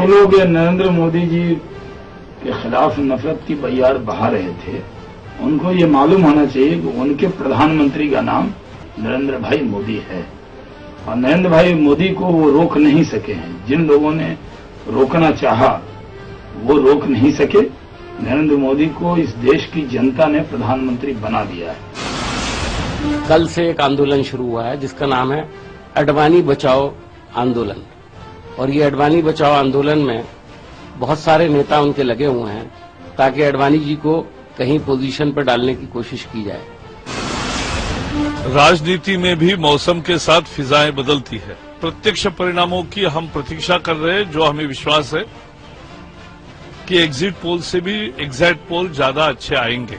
लोग नरेंद्र मोदी जी के खिलाफ नफरत की बयार बहा रहे थे, उनको ये मालूम होना चाहिए कि उनके प्रधानमंत्री का नाम नरेंद्र भाई मोदी है और नरेंद्र भाई मोदी को वो रोक नहीं सके हैं। जिन लोगों ने रोकना चाहा वो रोक नहीं सके। नरेंद्र मोदी को इस देश की जनता ने प्रधानमंत्री बना दिया है। कल से एक आंदोलन शुरू हुआ है जिसका नाम है अडवाणी बचाओ आंदोलन, और ये अडवाणी बचाओ आंदोलन में बहुत सारे नेता उनके लगे हुए हैं ताकि अडवाणी जी को कहीं पोजीशन पर डालने की कोशिश की जाए। राजनीति में भी मौसम के साथ फिजाएं बदलती है। प्रत्यक्ष परिणामों की हम प्रतीक्षा कर रहे हैं, जो हमें विश्वास है कि एग्जिट पोल से भी एग्जैक्ट पोल ज्यादा अच्छे आएंगे।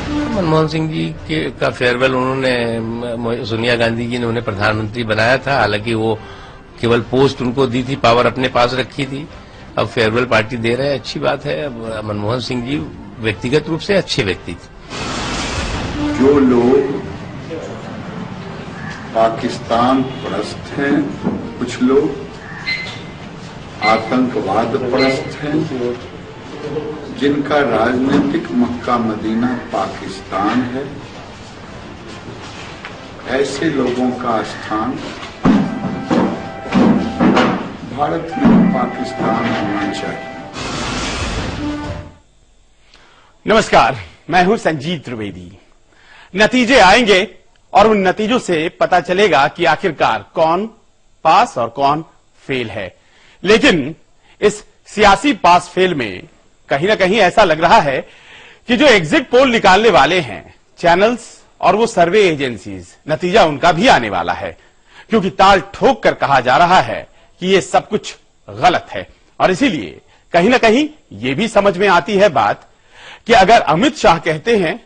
मनमोहन सिंह जी का फेयरवेल उन्होंने, सोनिया गांधी जी ने उन्हें प्रधानमंत्री बनाया था। हालांकि वो केवल पोस्ट उनको दी थी, पावर अपने पास रखी थी। अब फेयरवेल पार्टी दे रहे हैं, अच्छी बात है। मनमोहन सिंह जी व्यक्तिगत रूप से अच्छे व्यक्ति थे। जो लोग पाकिस्तान परस्त हैं, कुछ लोग आतंकवाद परस्त हैं, जिनका राजनीतिक मक्का मदीना पाकिस्तान है, ऐसे लोगों का स्थान भारत में पाकिस्तान होना चाहिए। नमस्कार, मैं हूं संजीत त्रिवेदी। नतीजे आएंगे और उन नतीजों से पता चलेगा कि आखिरकार कौन पास और कौन फेल है। लेकिन इस सियासी पास फेल में कहीं ना कहीं ऐसा लग रहा है कि जो एग्जिट पोल निकालने वाले हैं, चैनल्स और वो सर्वे एजेंसीज, नतीजा उनका भी आने वाला है, क्योंकि ताल ठोक कर कहा जा रहा है कि ये सब कुछ गलत है। और इसीलिए कहीं ना कहीं ये भी समझ में आती है बात कि अगर अमित शाह कहते हैं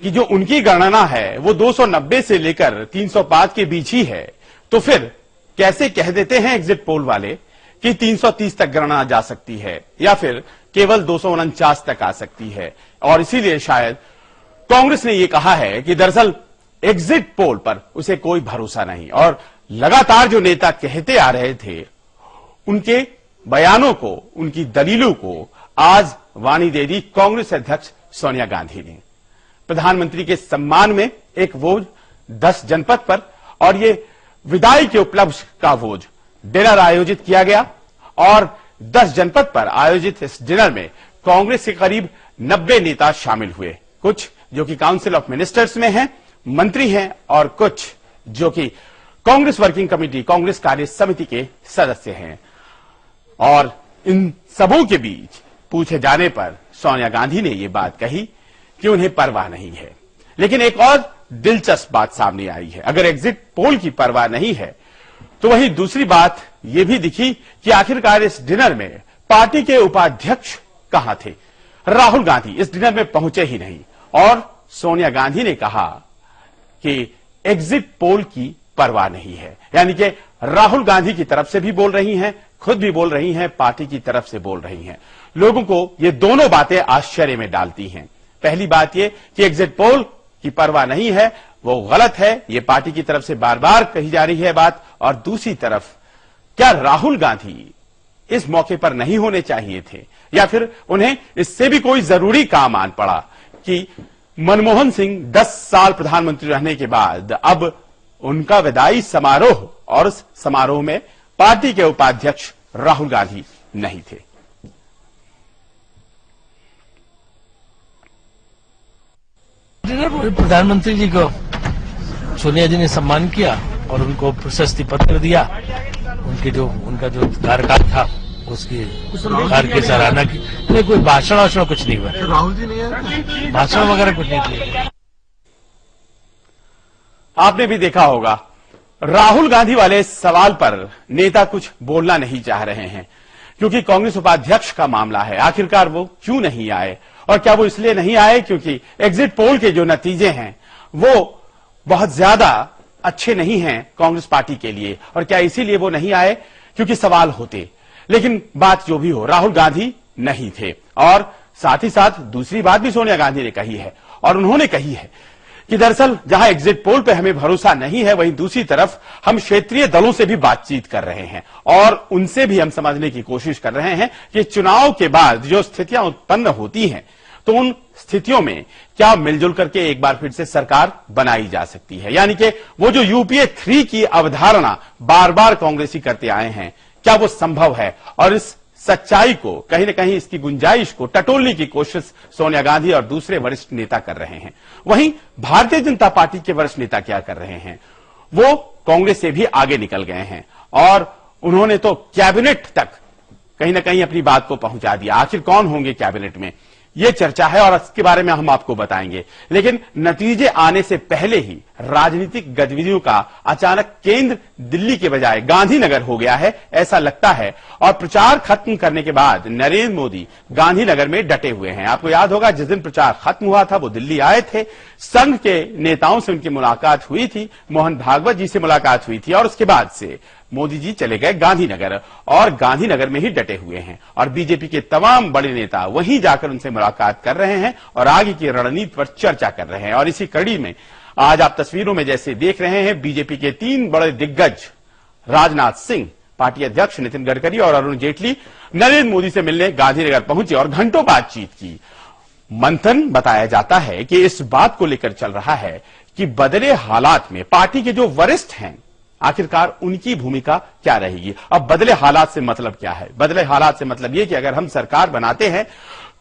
कि जो उनकी गणना है वो 290 से लेकर 305 के बीच ही है, तो फिर कैसे कह देते हैं एग्जिट पोल वाले कि 330 तक गणना जा सकती है या फिर केवल 249 तक आ सकती है। और इसीलिए शायद कांग्रेस ने यह कहा है कि दरअसल एग्जिट पोल पर उसे कोई भरोसा नहीं, और लगातार जो नेता कहते आ रहे थे उनके बयानों को, उनकी दलीलों को आज वाणी दे दी कांग्रेस अध्यक्ष सोनिया गांधी ने। प्रधानमंत्री के सम्मान में एक भोज 10 जनपद पर और ये विदाई के उपलक्ष्य का भोज डिनर आयोजित किया गया, और 10 जनपद पर आयोजित इस डिनर में कांग्रेस के करीब 90 नेता शामिल हुए। कुछ जो कि काउंसिल ऑफ मिनिस्टर्स में हैं, मंत्री हैं, और कुछ जो कि कांग्रेस वर्किंग कमेटी, कांग्रेस कार्य समिति के सदस्य हैं। और इन सबों के बीच पूछे जाने पर सोनिया गांधी ने यह बात कही कि उन्हें परवाह नहीं है। लेकिन एक और दिलचस्प बात सामने आई है। अगर एग्जिट पोल की परवाह नहीं है तो वहीं दूसरी बात यह भी दिखी कि आखिरकार इस डिनर में पार्टी के उपाध्यक्ष कहां थे। राहुल गांधी इस डिनर में पहुंचे ही नहीं, और सोनिया गांधी ने कहा कि एग्जिट पोल की परवाह नहीं है। यानी कि राहुल गांधी की तरफ से भी बोल रही हैं, खुद भी बोल रही हैं, पार्टी की तरफ से बोल रही हैं। लोगों को ये दोनों बातें आश्चर्य में डालती हैं। पहली बात ये कि एग्जिट पोल की परवाह नहीं है, वो गलत है, ये पार्टी की तरफ से बार बार कही जा रही है बात। और दूसरी तरफ, क्या राहुल गांधी इस मौके पर नहीं होने चाहिए थे, या फिर उन्हें इससे भी कोई जरूरी काम आन पड़ा कि मनमोहन सिंह 10 साल प्रधानमंत्री रहने के बाद अब उनका विदाई समारोह, और उस समारोह में पार्टी के उपाध्यक्ष राहुल गांधी नहीं थे। प्रधानमंत्री जी को सोनिया जी ने सम्मान किया और उनको प्रशस्ति पत्र दिया। उनका जो कार्यकाल था उसकी कार्य की सराहना की। नहीं, कोई भाषण वाषण कुछ नहीं हुआ। राहुल जी नहीं, भाषण वगैरह कुछ नहीं किया। आपने भी देखा होगा, राहुल गांधी वाले सवाल पर नेता कुछ बोलना नहीं चाह रहे हैं, क्योंकि कांग्रेस उपाध्यक्ष का मामला है। आखिरकार वो क्यों नहीं आए, और क्या वो इसलिए नहीं आए क्योंकि एग्जिट पोल के जो नतीजे हैं वो बहुत ज्यादा अच्छे नहीं हैं कांग्रेस पार्टी के लिए, और क्या इसीलिए वो नहीं आए क्योंकि सवाल होते। लेकिन बात जो भी हो, राहुल गांधी नहीं थे। और साथ ही साथ दूसरी बात भी सोनिया गांधी ने कही है, और उन्होंने कही है कि दरअसल जहां एग्जिट पोल पे हमें भरोसा नहीं है, वहीं दूसरी तरफ हम क्षेत्रीय दलों से भी बातचीत कर रहे हैं और उनसे भी हम समझने की कोशिश कर रहे हैं कि चुनाव के बाद जो स्थितियां उत्पन्न होती हैं, तो उन स्थितियों में क्या मिलजुल करके एक बार फिर से सरकार बनाई जा सकती है। यानी कि वो जो यूपीए 3 की अवधारणा बार बार कांग्रेसी करते आए हैं, क्या वो संभव है। और इस सच्चाई को कहीं न कहीं, इसकी गुंजाइश को टटोलने की कोशिश सोनिया गांधी और दूसरे वरिष्ठ नेता कर रहे हैं। वहीं भारतीय जनता पार्टी के वरिष्ठ नेता क्या कर रहे हैं, वो कांग्रेस से भी आगे निकल गए हैं और उन्होंने तो कैबिनेट तक कहीं न कहीं अपनी बात को पहुंचा दिया। आखिर कौन होंगे कैबिनेट में, ये चर्चा है और इसके बारे में हम आपको बताएंगे। लेकिन नतीजे आने से पहले ही राजनीतिक गतिविधियों का अचानक केंद्र दिल्ली के बजाय गांधीनगर हो गया है, ऐसा लगता है। और प्रचार खत्म करने के बाद नरेंद्र मोदी गांधीनगर में डटे हुए हैं। आपको याद होगा जिस दिन प्रचार खत्म हुआ था, वो दिल्ली आए थे, संघ के नेताओं से उनकी मुलाकात हुई थी, मोहन भागवत जी से मुलाकात हुई थी और उसके बाद से मोदी जी चले गए गांधीनगर और गांधीनगर में ही डटे हुए हैं। और बीजेपी के तमाम बड़े नेता वहीं जाकर उनसे मुलाकात कर रहे हैं और आगे की रणनीति पर चर्चा कर रहे हैं। और इसी कड़ी में आज आप तस्वीरों में जैसे देख रहे हैं, बीजेपी के 3 बड़े दिग्गज राजनाथ सिंह, पार्टी अध्यक्ष नितिन गडकरी और अरुण जेटली नरेंद्र मोदी से मिलने गांधीनगर पहुंचे और घंटों बातचीत की। मंथन बताया जाता है कि इस बात को लेकर चल रहा है कि बदले हालात में पार्टी के जो वरिष्ठ हैं, आखिरकार उनकी भूमिका क्या रहेगी। अब बदले हालात से मतलब क्या है, बदले हालात से मतलब यह कि अगर हम सरकार बनाते हैं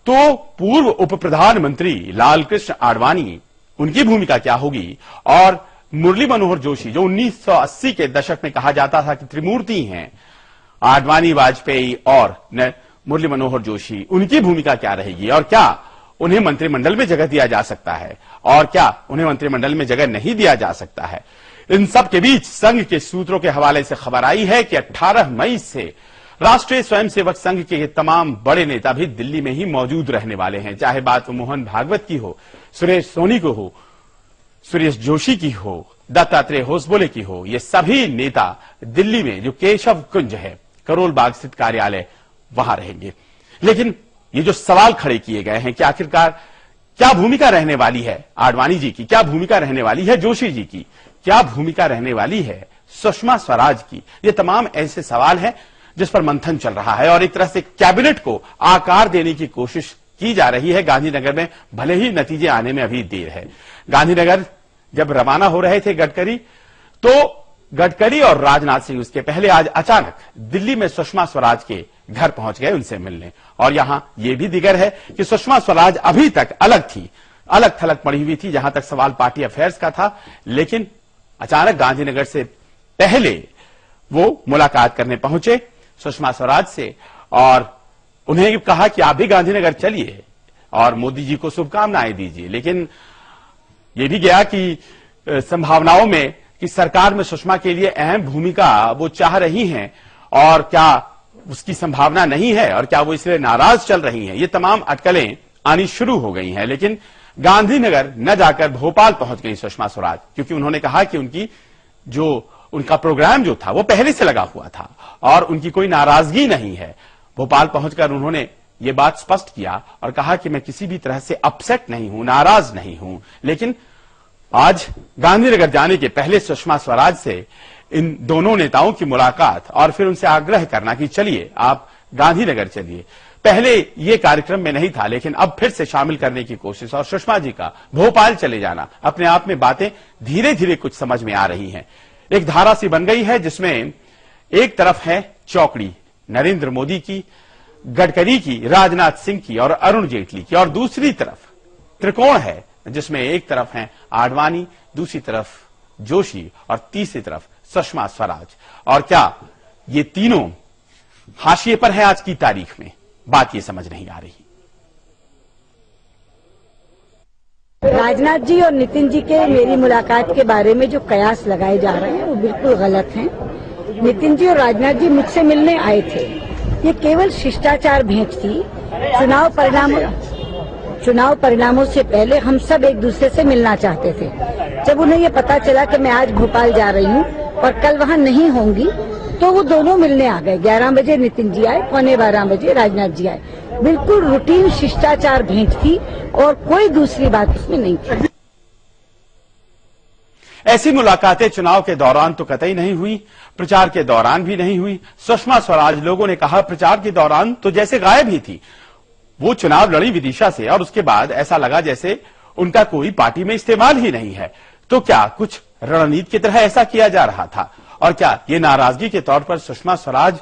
तो पूर्व उप प्रधानमंत्री लाल कृष्ण आडवाणी, उनकी भूमिका क्या होगी। और मुरली मनोहर जोशी, जो 1980 के दशक में कहा जाता था कि त्रिमूर्ति हैं, आडवाणी, वाजपेयी और मुरली मनोहर जोशी, उनकी भूमिका क्या रहेगी और क्या उन्हें मंत्रिमंडल में जगह दिया जा सकता है और क्या उन्हें मंत्रिमंडल में जगह नहीं दिया जा सकता है। इन सब के बीच संघ के सूत्रों के हवाले से खबर आई है कि 18 मई से राष्ट्रीय स्वयंसेवक संघ के तमाम बड़े नेता भी दिल्ली में ही मौजूद रहने वाले हैं। चाहे बात मोहन भागवत की हो, सुरेश सोनी को हो, सुरेश जोशी की हो, दत्तात्रेय होसबोले की हो, ये सभी नेता दिल्ली में जो केशव कुंज है, करोल बाग स्थित कार्यालय, वहां रहेंगे। लेकिन ये जो सवाल खड़े किए गए हैं कि आखिरकार क्या भूमिका रहने वाली है आडवाणी जी की, क्या भूमिका रहने वाली है जोशी जी की, क्या भूमिका रहने वाली है सुषमा स्वराज की, ये तमाम ऐसे सवाल हैं जिस पर मंथन चल रहा है और एक तरह से कैबिनेट को आकार देने की कोशिश की जा रही है गांधीनगर में, भले ही नतीजे आने में अभी देर है। गांधीनगर जब रवाना हो रहे थे गडकरी, तो गडकरी और राजनाथ सिंह उसके पहले आज अचानक दिल्ली में सुषमा स्वराज के घर पहुंच गए उनसे मिलने। और यहां यह भी दिगर है कि सुषमा स्वराज अभी तक अलग थी, अलग थलग पड़ी हुई थी, जहां तक सवाल पार्टी अफेयर्स का था। लेकिन अचानक गांधीनगर से पहले वो मुलाकात करने पहुंचे सुषमा स्वराज से और उन्हें कहा कि आप भी गांधीनगर चलिए और मोदी जी को शुभकामनाएं दीजिए। लेकिन यह भी गया कि संभावनाओं में कि सरकार में सुषमा के लिए अहम भूमिका वो चाह रही हैं और क्या उसकी संभावना नहीं है और क्या वो इसलिए नाराज चल रही हैं, ये तमाम अटकलें आनी शुरू हो गई हैं। लेकिन गांधीनगर न जाकर भोपाल पहुंच गई सुषमा स्वराज, क्योंकि उन्होंने कहा कि उनका प्रोग्राम जो था वो पहले से लगा हुआ था और उनकी कोई नाराजगी नहीं है। भोपाल पहुंचकर उन्होंने ये बात स्पष्ट किया और कहा कि मैं किसी भी तरह से अपसेट नहीं हूं, नाराज नहीं हूं। लेकिन आज गांधीनगर जाने के पहले सुषमा स्वराज से इन दोनों नेताओं की मुलाकात और फिर उनसे आग्रह करना कि चलिए आप गांधीनगर चलिए, पहले ये कार्यक्रम में नहीं था लेकिन अब फिर से शामिल करने की कोशिश और सुषमा जी का भोपाल चले जाना, अपने आप में बातें धीरे धीरे कुछ समझ में आ रही हैं। एक धारा सी बन गई है जिसमें एक तरफ है चौकड़ी नरेंद्र मोदी की, गडकरी की, राजनाथ सिंह की और अरुण जेटली की, और दूसरी तरफ त्रिकोण है जिसमें एक तरफ है आडवाणी, दूसरी तरफ जोशी और तीसरी तरफ सुषमा स्वराज। और क्या ये तीनों हाशिए पर है आज की तारीख में, बात ये समझ नहीं आ रही। राजनाथ जी और नितिन जी के मेरी मुलाकात के बारे में जो कयास लगाए जा रहे हैं वो बिल्कुल गलत हैं। नितिन जी और राजनाथ जी मुझसे मिलने आए थे, ये केवल शिष्टाचार भेंट थी। चुनाव परिणामों से पहले हम सब एक दूसरे से मिलना चाहते थे। जब उन्हें ये पता चला कि मैं आज भोपाल जा रही हूँ और कल वहाँ नहीं होंगी, तो वो दोनों मिलने आ गए। 11 बजे नितिन जी आए, 11:15 बजे राजनाथ जी आए। बिल्कुल रूटीन शिष्टाचार भेंट थी और कोई दूसरी बात उसमें नहीं थी। ऐसी मुलाकातें चुनाव के दौरान तो कतई नहीं हुई, प्रचार के दौरान भी नहीं हुई। सुषमा स्वराज, लोगों ने कहा, प्रचार के दौरान तो जैसे गायब ही थी। वो चुनाव लड़ी विदिशा से और उसके बाद ऐसा लगा जैसे उनका कोई पार्टी में इस्तेमाल ही नहीं है। तो क्या कुछ रणनीति की तरह ऐसा किया जा रहा था? और क्या ये नाराजगी के तौर पर सुषमा स्वराज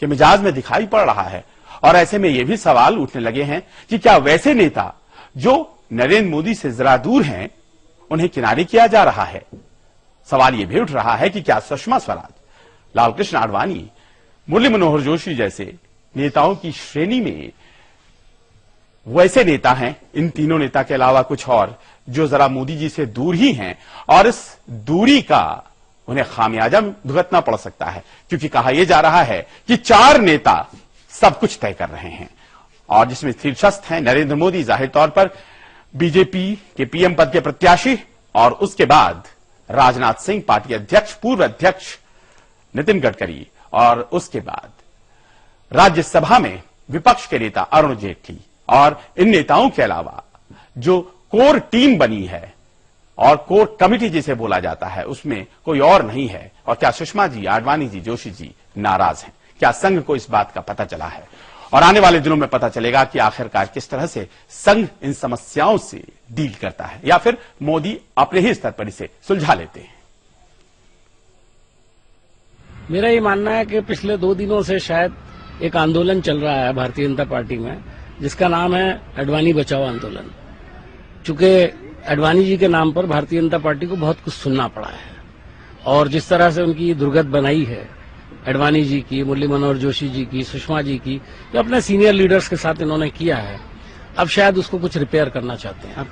के मिजाज में दिखाई पड़ रहा है? और ऐसे में ये भी सवाल उठने लगे हैं कि क्या वैसे नेता जो नरेंद्र मोदी से जरा दूर हैं, उन्हें किनारे किया जा रहा है? सवाल यह भी उठ रहा है कि क्या सुषमा स्वराज, लालकृष्ण आडवाणी, मुरली मनोहर जोशी जैसे नेताओं की श्रेणी में वैसे नेता हैं, इन तीनों नेता के अलावा कुछ और, जो जरा मोदी जी से दूर ही हैं और इस दूरी का उन्हें खामियाजा भुगतना पड़ सकता है, क्योंकि कहा यह जा रहा है कि 4 नेता सब कुछ तय कर रहे हैं और जिसमें शीर्षस्थ हैं नरेंद्र मोदी, जाहिर तौर पर बीजेपी के पीएम पद के प्रत्याशी, और उसके बाद राजनाथ सिंह पार्टी अध्यक्ष, पूर्व अध्यक्ष नितिन गडकरी, और उसके बाद राज्यसभा में विपक्ष के नेता अरुण जेटली। और इन नेताओं के अलावा जो कोर टीम बनी है और कोर कमिटी जिसे बोला जाता है, उसमें कोई और नहीं है। और क्या सुषमा जी, आडवाणी जी, जोशी जी नाराज हैं? क्या संघ को इस बात का पता चला है? और आने वाले दिनों में पता चलेगा कि आखिरकार किस तरह से संघ इन समस्याओं से डील करता है, या फिर मोदी अपने ही स्तर पर इसे सुलझा लेते हैं। मेरा ये मानना है कि पिछले 2 दिनों से शायद एक आंदोलन चल रहा है भारतीय जनता पार्टी में, जिसका नाम है अडवाणी बचाओ आंदोलन। चूंकि अडवाणी जी के नाम पर भारतीय जनता पार्टी को बहुत कुछ सुनना पड़ा है, और जिस तरह से उनकी दुर्गत बनाई है अडवाणी जी की, मुरली मनोहर जोशी जी की, सुषमा जी की, जो अपने सीनियर लीडर्स के साथ इन्होंने किया है, अब शायद उसको कुछ रिपेयर करना चाहते हैं।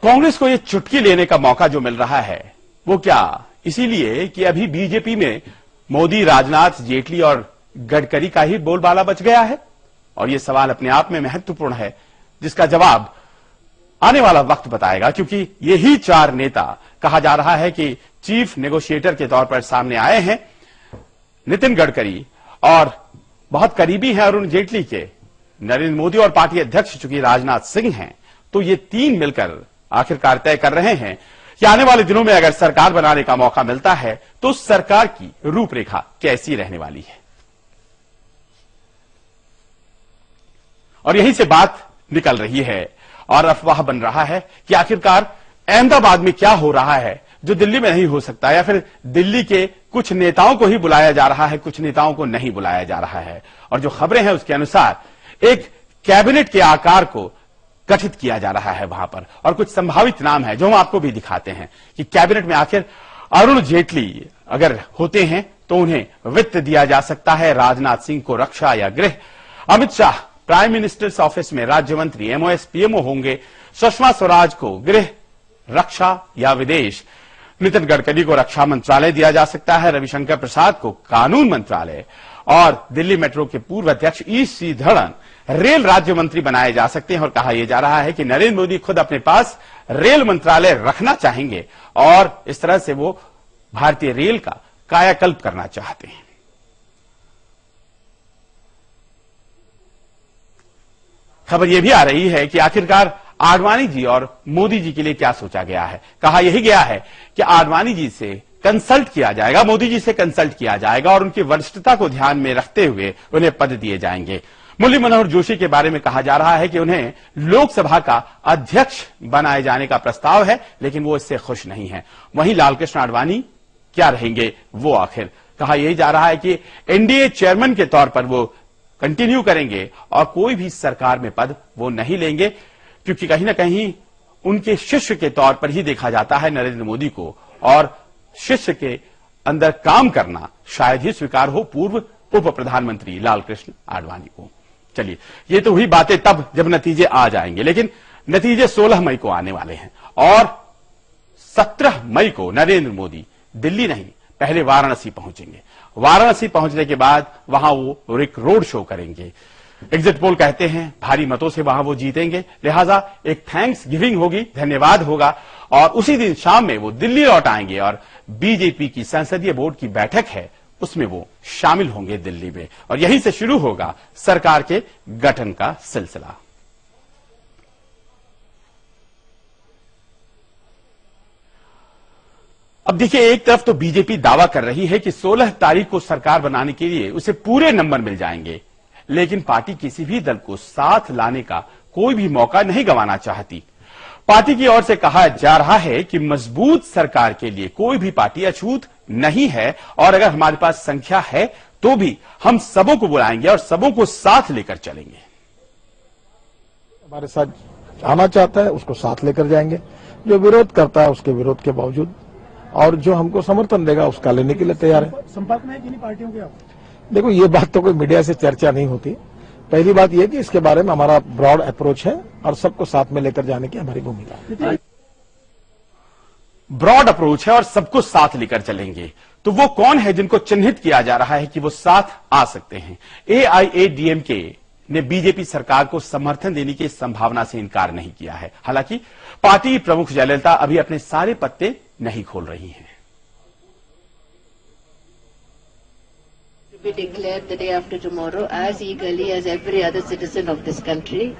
कांग्रेस को ये चुटकी लेने का मौका जो मिल रहा है, वो क्या इसीलिए कि अभी बीजेपी में मोदी, राजनाथ, जेटली और गडकरी का ही बोलबाला बच गया है? और ये सवाल अपने आप में महत्वपूर्ण है, जिसका जवाब आने वाला वक्त बताएगा, क्योंकि यही 4 नेता कहा जा रहा है कि चीफ नेगोशिएटर के तौर पर सामने आए हैं। नितिन गडकरी और बहुत करीबी हैं अरुण जेटली के नरेंद्र मोदी, और पार्टी अध्यक्ष चूंकि राजनाथ सिंह हैं, तो ये 3 मिलकर आखिरकार तय कर रहे हैं कि आने वाले दिनों में अगर सरकार बनाने का मौका मिलता है तो उस सरकार की रूपरेखा कैसी रहने वाली है। और यहीं से बात निकल रही है और अफवाह बन रहा है कि आखिरकार अहमदाबाद में क्या हो रहा है जो दिल्ली में नहीं हो सकता, या फिर दिल्ली के कुछ नेताओं को ही बुलाया जा रहा है, कुछ नेताओं को नहीं बुलाया जा रहा है। और जो खबरें हैं उसके अनुसार एक कैबिनेट के आकार को गठित किया जा रहा है वहां पर, और कुछ संभावित नाम है जो हम आपको भी दिखाते हैं कि कैबिनेट में आखिर अरुण जेटली अगर होते हैं तो उन्हें वित्त दिया जा सकता है, राजनाथ सिंह को रक्षा या गृह, Amit Shah prime minister's office में राज्य मंत्री एमओएस पीएमओ होंगे, सुषमा स्वराज को गृह, रक्षा या विदेश, नितिन गडकरी को रक्षा मंत्रालय दिया जा सकता है, रविशंकर प्रसाद को कानून मंत्रालय, और दिल्ली मेट्रो के पूर्व अध्यक्ष ई श्रीधरन रेल राज्य मंत्री बनाए जा सकते हैं। और कहा यह जा रहा है कि नरेंद्र मोदी खुद अपने पास रेल मंत्रालय रखना चाहेंगे और इस तरह से वो भारतीय रेल का कायाकल्प करना चाहते हैं। खबर यह भी आ रही है कि आखिरकार आडवाणी जी और मोदी जी के लिए क्या सोचा गया है। कहा यही गया है कि आडवाणी जी से कंसल्ट किया जाएगा, मोदी जी से कंसल्ट किया जाएगा और उनकी वरिष्ठता को ध्यान में रखते हुए उन्हें पद दिए जाएंगे। मुरली मनोहर जोशी के बारे में कहा जा रहा है कि उन्हें लोकसभा का अध्यक्ष बनाए जाने का प्रस्ताव है, लेकिन वो इससे खुश नहीं है। वहीं लालकृष्ण आडवाणी क्या रहेंगे वो आखिर? कहा यही जा रहा है कि एनडीए चेयरमैन के तौर पर वो कंटिन्यू करेंगे और कोई भी सरकार में पद वो नहीं लेंगे, क्योंकि कहीं ना कहीं उनके शिष्य के तौर पर ही देखा जाता है नरेंद्र मोदी को, और शिष्य के अंदर काम करना शायद ही स्वीकार हो पूर्व उप प्रधानमंत्री लालकृष्ण आडवाणी को। चलिए, ये तो हुई बातें तब जब नतीजे आ जाएंगे, लेकिन नतीजे 16 मई को आने वाले हैं और 17 मई को नरेंद्र मोदी दिल्ली नहीं, पहले वाराणसी पहुंचेंगे। वाराणसी पहुंचने के बाद वहां वो एक रोड शो करेंगे। एग्जिट पोल कहते हैं भारी मतों से वहां वो जीतेंगे, लिहाजा एक थैंक्स गिविंग होगी, धन्यवाद होगा, और उसी दिन शाम में वो दिल्ली लौट आएंगे और बीजेपी की संसदीय बोर्ड की बैठक है उसमें वो शामिल होंगे दिल्ली में, और यहीं से शुरू होगा सरकार के गठन का सिलसिला। अब देखिए, एक तरफ तो बीजेपी दावा कर रही है कि 16 तारीख को सरकार बनाने के लिए उसे पूरे नंबर मिल जाएंगे, लेकिन पार्टी किसी भी दल को साथ लाने का कोई भी मौका नहीं गंवाना चाहती। पार्टी की ओर से कहा जा रहा है कि मजबूत सरकार के लिए कोई भी पार्टी अछूत नहीं है, और अगर हमारे पास संख्या है तो भी हम सबों को बुलाएंगे और सबों को साथ लेकर चलेंगे। हमारे साथ आना चाहता है उसको साथ लेकर जाएंगे, जो विरोध करता है उसके विरोध के बावजूद, और जो हमको समर्थन देगा उसका लेने के लिए तैयार है। संपर्क में है किन्हीं पार्टियों के आप? देखो, ये बात तो कोई मीडिया से चर्चा नहीं होती। पहली बात यह कि इसके बारे में हमारा ब्रॉड अप्रोच है और सबको साथ में लेकर जाने की हमारी भूमिका है। ब्रॉड अप्रोच है और सबको साथ लेकर चलेंगे, तो वो कौन है जिनको चिन्हित किया जा रहा है कि वो साथ आ सकते हैं? AIADMK ने बीजेपी सरकार को समर्थन देने की संभावना से इनकार नहीं किया है। हालांकि पार्टी प्रमुख जयललिता अभी अपने सारे पत्ते नहीं खोल रही हैं। To be declared the day after tomorrow as eagerly as every other citizen of this country.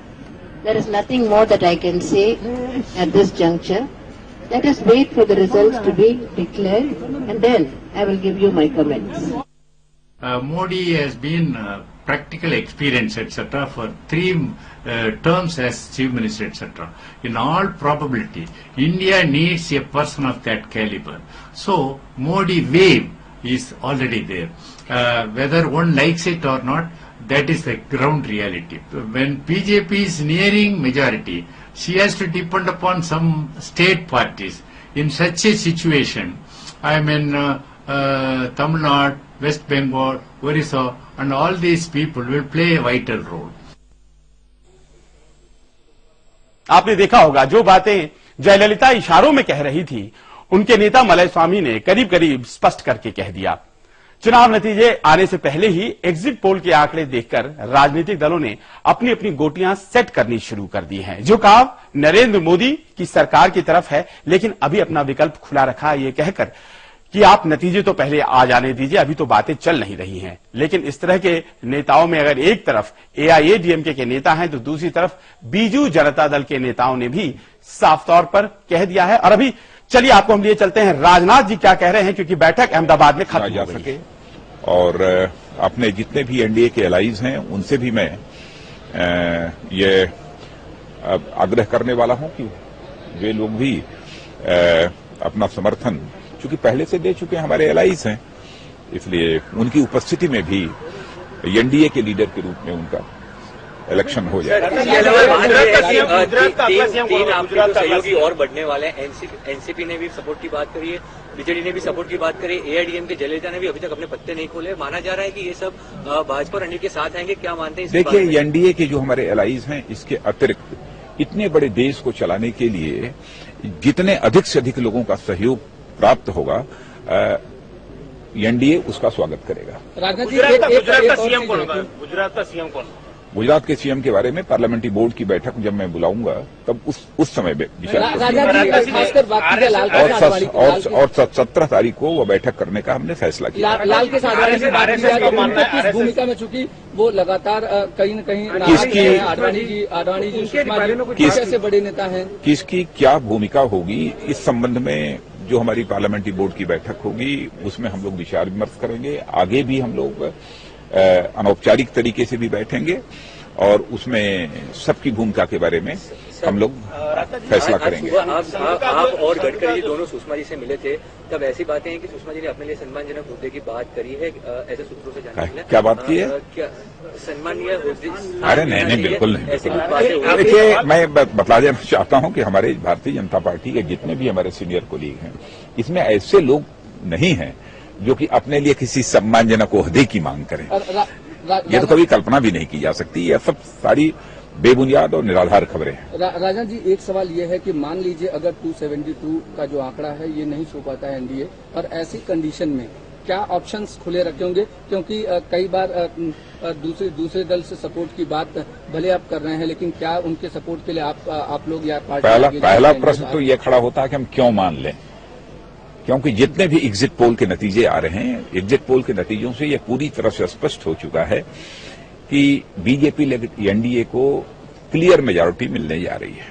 There is nothing more that I can say at this juncture. Let us wait for the results to be declared and then I will give you my comments. Modi has been practical experience, etc., for 3 terms as chief minister, etc. In all probability, India needs a person of that caliber. So, Modi wave is already there. Whether one likes it or not, that is the ground reality. When BJP is nearing majority, she has to depend upon some state parties. In such a situation, I mean, Tamil Nadu, West Bengal, Orissa, and all these people will play a vital role. आपने देखा होगा जो बातें जयललिता इशारों में कह रही थी, उनके नेता मलयस्वामी ने करीब करीब स्पष्ट करके कह दिया। चुनाव नतीजे आने से पहले ही एग्जिट पोल के आंकड़े देखकर राजनीतिक दलों ने अपनी अपनी गोटियां सेट करनी शुरू कर दी हैं। झुकाव नरेंद्र मोदी की सरकार की तरफ है, लेकिन अभी अपना विकल्प खुला रखा है ये कहकर कि आप नतीजे तो पहले आ जाने दीजिए, अभी तो बातें चल नहीं रही हैं। लेकिन इस तरह के नेताओं में अगर एक तरफ AIADMK के नेता हैं, तो दूसरी तरफ बीजू जनता दल के नेताओं ने भी साफ तौर पर कह दिया है। और अभी चलिए आपको हम लिए चलते हैं राजनाथ जी क्या कह रहे हैं, क्योंकि बैठक अहमदाबाद में खत्म हो गई है। और अपने जितने भी NDA के एलाइज हैं उनसे भी मैं ये आग्रह करने वाला हूं कि वे लोग भी अपना समर्थन चूंकि पहले से दे चुके हमारे एलाइज हैं, इसलिए उनकी उपस्थिति में भी NDA के लीडर के रूप में उनका इलेक्शन हो जाए। तीन आपके तो सहयोगी और बढ़ने वाले हैं। एनसीपी ने भी सपोर्ट की बात करी है, बीजेडी ने भी सपोर्ट की बात करी, AIADMK जयललिता ने भी अभी तक अपने पत्ते नहीं खोले। माना जा रहा है कि ये सब भाजपा और NDA के साथ आएंगे, क्या मानते हैं? देखिए, NDA के जो हमारे एलाइज हैं, इसके अतिरिक्त इतने बड़े देश को चलाने के लिए जितने अधिक से अधिक लोगों का सहयोग प्राप्त होगा, NDA उसका स्वागत करेगा। गुजरात के सीएम के बारे में पार्लियामेंट्री बोर्ड की बैठक जब मैं बुलाऊंगा तब उस समय और 17 तारीख को वो बैठक करने का हमने फैसला किया। लाल के साथ भूमिका में, चूंकि वो लगातार कहीं न कहीं आडवाणी जी कैसे बड़े नेता हैं, किसकी क्या भूमिका होगी इस संबंध में जो हमारी पार्लियामेंट्री बोर्ड की बैठक होगी उसमें हम लोग विचार विमर्श करेंगे। आगे भी हम लोग अनौपचारिक तरीके से भी बैठेंगे और उसमें सबकी भूमिका के बारे में हम लोग फैसला करेंगे। आप और गडकरी दोनों सुषमा जी से मिले थे, तब ऐसी बातें हैं कि सुषमा जी ने अपने लिए सम्मानजनक हुद्दे की बात करी है, ऐसे सूत्रों से जानने मिला। क्या बात की है? क्या सम्मानीय हुद्दे? अरे नहीं, बिल्कुल नहीं। देखिए, मैं बता देना चाहता हूं कि हमारे भारतीय जनता पार्टी के जितने भी हमारे सीनियर कोलीग हैं, इसमें ऐसे लोग नहीं हैं जो कि अपने लिए किसी सम्मानजनक ओहदे की मांग करें। ये तो कभी कल्पना भी नहीं की जा सकती। यह सब सारी बेबुनियाद और निराधार खबरें हैं। राजन जी, एक सवाल ये है कि मान लीजिए अगर 272 का जो आंकड़ा है ये नहीं सो पाता है NDA, और ऐसी कंडीशन में क्या ऑप्शंस खुले रखे होंगे? क्योंकि कई बार दूसरे दल से सपोर्ट की बात भले आप कर रहे हैं, लेकिन क्या उनके सपोर्ट के लिए आप लोग या पार्टी पहला प्रश्न तो ये खड़ा होता है कि हम क्यों मान लें, क्योंकि जितने भी एग्जिट पोल के नतीजे आ रहे हैं, एग्जिट पोल के नतीजों से यह पूरी तरह से स्पष्ट हो चुका है कि बीजेपी NDA को क्लियर मेजॉरिटी मिलने जा रही है,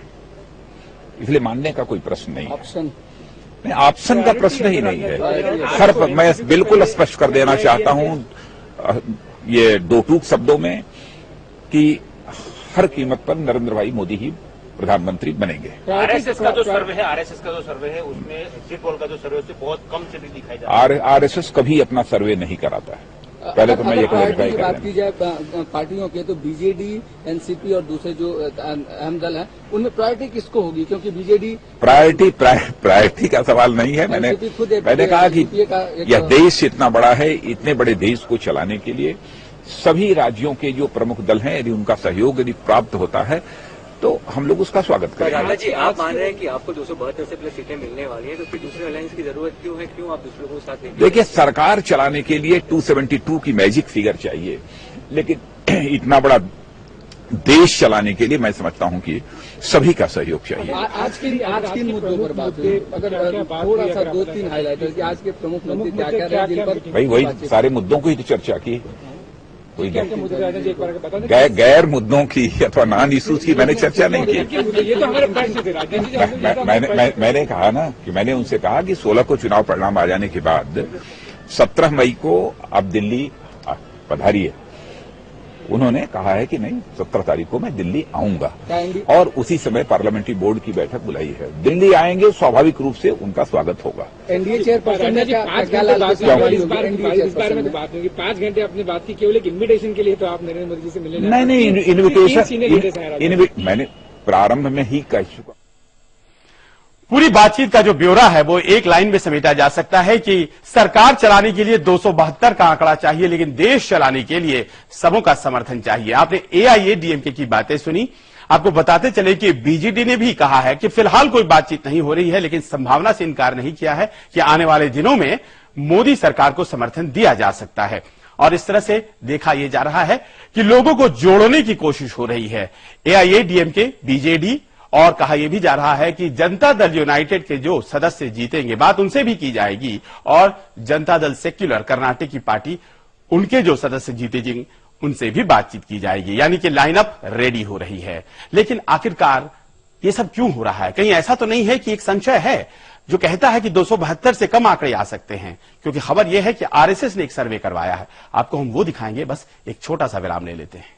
इसलिए मानने का कोई प्रश्न नहीं है। नहीं, ऑप्शन का प्रश्न ही नहीं है सर। मैं बिल्कुल स्पष्ट कर देना चाहता हूं ये दो टूक शब्दों में कि हर कीमत पर नरेंद्र भाई मोदी ही प्रधानमंत्री बनेंगे। आरएसएस का जो सर्वे है उसमें एग्जिट पोल का जो सर्वे उससे बहुत कम सीटें दिखाई जा रही है। आरएसएस कभी अपना सर्वे नहीं कराता है। पहले तो मैं ये क्लैरिफाई कर बात की जाए पार्टियों के, तो बीजेडी, एनसीपी और दूसरे जो अहम दल हैं उनमें प्रायोरिटी किसको होगी? क्योंकि बीजेडी प्रायोरिटी का सवाल नहीं है। मैंने कहा कि यह देश इतना बड़ा है, इतने बड़े देश को चलाने के लिए सभी राज्यों के जो प्रमुख दल हैं यदि उनका सहयोग यदि प्राप्त होता है तो हम लोग उसका स्वागत करेंगे। राजा जी, आप मान रहे हैं कि आपको 272 से प्लस सीटें मिलने वाली है, तो फिर दूसरे अलायंस की जरूरत क्यों है? क्यों आप दूसरों को साथ लेंगे? देखिए, सरकार चलाने के लिए 272 की मैजिक फिगर चाहिए, लेकिन इतना बड़ा देश चलाने के लिए मैं समझता हूं कि सभी का सहयोग चाहिए। आज किन मुद्दों पर बात हुई? अगर थोड़ा सा 2-3 हाईलाइटर कि आज के प्रमुख मुद्दे क्या कह रहे हैं जिन पर भाई वही सारे मुद्दों को ही तो चर्चा की। कोई गैर मुद्दों की अथवा नॉन इश्यूज की मैंने चर्चा नहीं की। मैंने कहा ना कि मैंने उनसे कहा कि 16 को चुनाव परिणाम आ जाने के बाद 17 मई को आप दिल्ली पधारिए। उन्होंने कहा है कि नहीं, 17 तारीख को मैं दिल्ली आऊंगा और उसी समय पार्लियामेंट्री बोर्ड की बैठक बुलाई है। दिल्ली आएंगे, स्वाभाविक रूप से उनका स्वागत होगा। एनडीए चेयरपर्सन ने क्या 5 घंटे अपनी बात की, केवल एक इन्विटेशन के लिए तो आप नरेंद्र मोदी जी से मिले नहीं, इन्विटेशन मैंने प्रारंभ में ही कह चुका। पूरी बातचीत का जो ब्यौरा है वो एक लाइन में समेटा जा सकता है कि सरकार चलाने के लिए 272 का आंकड़ा चाहिए, लेकिन देश चलाने के लिए सबों का समर्थन चाहिए। आपने एआईएडीएमके की बातें सुनी। आपको बताते चले कि बीजेडी ने भी कहा है कि फिलहाल कोई बातचीत नहीं हो रही है, लेकिन संभावना से इनकार नहीं किया है कि आने वाले दिनों में मोदी सरकार को समर्थन दिया जा सकता है। और इस तरह से देखा यह जा रहा है कि लोगों को जोड़ने की कोशिश हो रही है। एआईएडीएमके, बीजेडी और कहा यह भी जा रहा है कि जनता दल यूनाइटेड के जो सदस्य जीतेंगे बात उनसे भी की जाएगी और जनता दल सेक्युलर कर्नाटक की पार्टी उनके जो सदस्य जीतेंगे उनसे भी बातचीत की जाएगी। यानी कि लाइनअप रेडी हो रही है। लेकिन आखिरकार ये सब क्यों हो रहा है? कहीं ऐसा तो नहीं है कि एक संशय है जो कहता है कि 272 से कम आंकड़े आ सकते हैं? क्योंकि खबर यह है कि आरएसएस ने एक सर्वे करवाया है। आपको हम वो दिखाएंगे, बस एक छोटा सा विराम ले लेते हैं।